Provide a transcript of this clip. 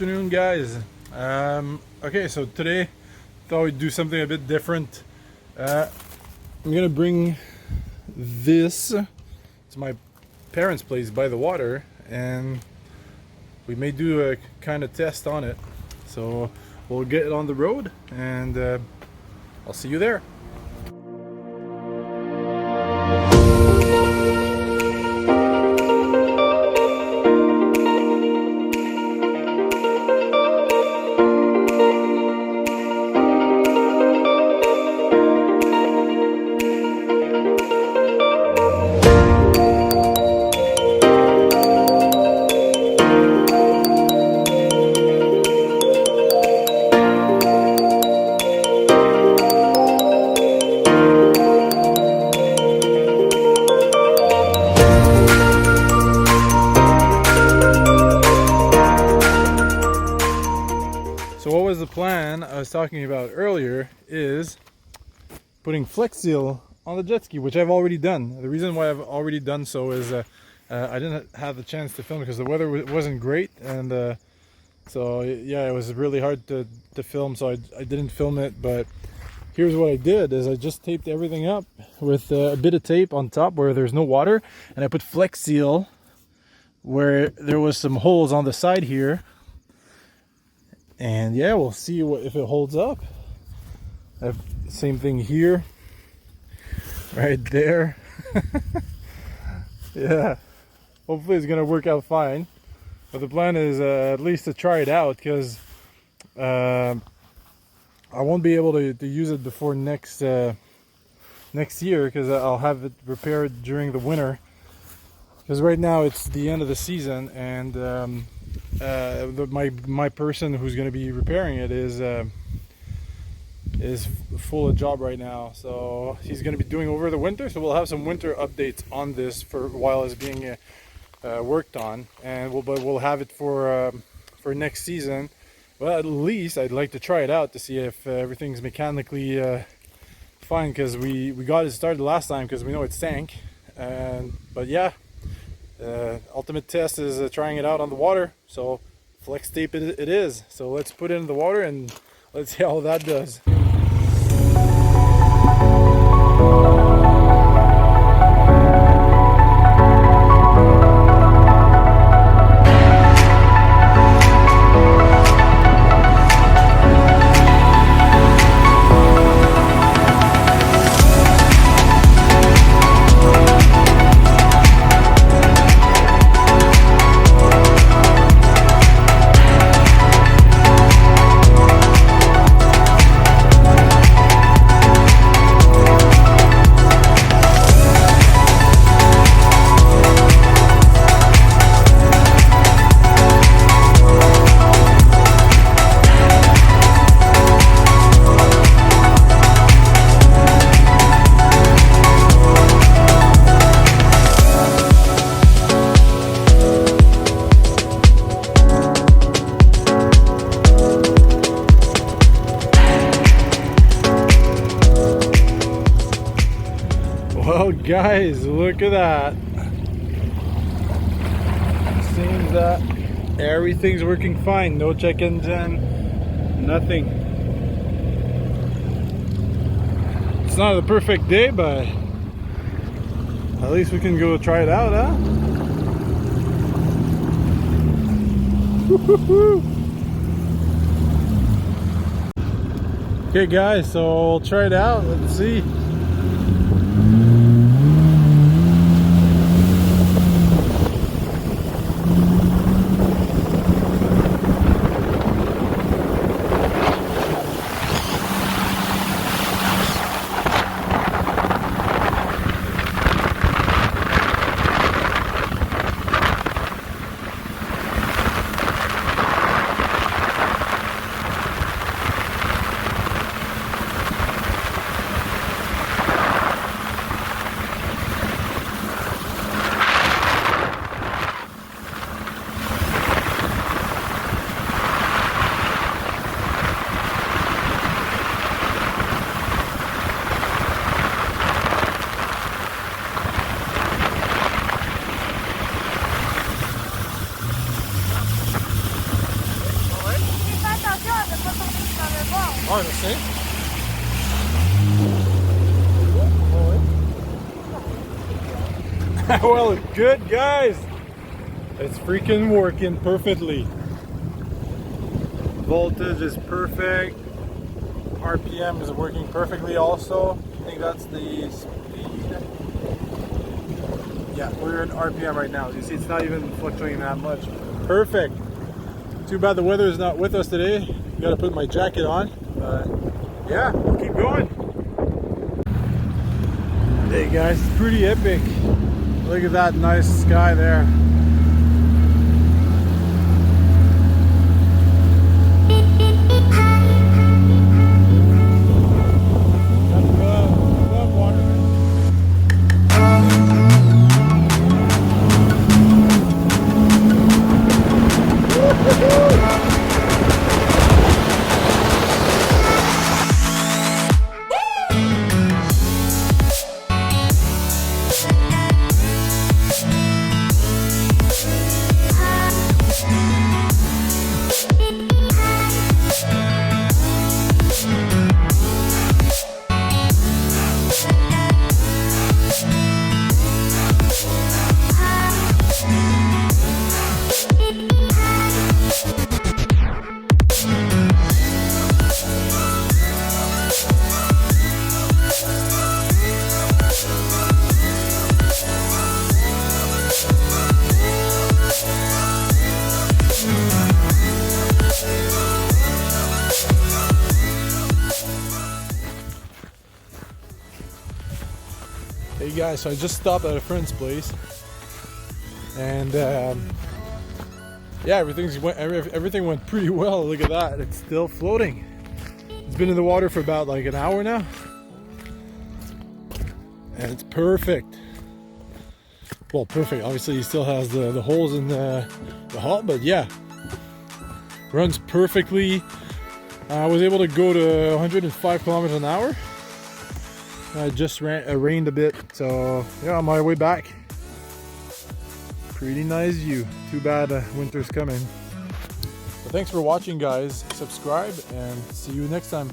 afternoon, guys. Okay, so today thought we'd do something a bit different. I'm gonna bring this to my parents' place by the water, and we may do a kind of test on it. So we'll get it on the road, and I'll see you there. So what was the plan I was talking about earlier is putting Flex Seal on the jet ski, which I've already done. The reason why I've already done so is I didn't have the chance to film because the weather wasn't great, and so yeah, it was really hard to film, so I didn't film it. But here's what I did is I just taped everything up with a bit of tape on top where there's no water, and I put Flex Seal where there was some holes on the side here. And yeah, we'll see if it holds up. I have the same thing here, right there. Yeah, hopefully it's gonna work out fine. But the plan is at least to try it out, because I won't be able to use it before next year, because I'll have it repaired during the winter. Because right now it's the end of the season, and my person who's going to be repairing it is full of job right now, so he's going to be doing over the winter. So we'll have some winter updates on this for while it's being worked on, and we'll have it for next season. Well, at least I'd like to try it out to see if everything's mechanically fine, because we got it started last time because we know it sank. But yeah. Ultimate test is trying it out on the water, so flex tape it is. So let's put it in the water and let's see how that does. Well, guys, look at that. Seems that everything's working fine. No check engine, nothing. It's not a perfect day, but at least we can go try it out, huh? Okay, guys, so we'll try it out. Let's see. Well, good guys. It's freaking working perfectly. Voltage is perfect. RPM is working perfectly also. I think that's the speed. Yeah, we're in RPM right now. You see, it's not even fluctuating that much. Perfect. Too bad the weather is not with us today. Gotta put my jacket on. But yeah, we'll keep going. Hey guys, it's pretty epic. Look at that nice sky there. Hey guys, so I just stopped at a friend's place, and yeah, everything went pretty well. Look at that, it's still floating. It's been in the water for about like an hour now, and it's perfect. Well, perfect. Obviously, he still has the holes in the hull, but yeah, runs perfectly. I was able to go to 105 kilometers an hour. I just rained a bit, so yeah, on my way back. Pretty nice view. Too bad winter's coming. But thanks for watching, guys. Subscribe and see you next time.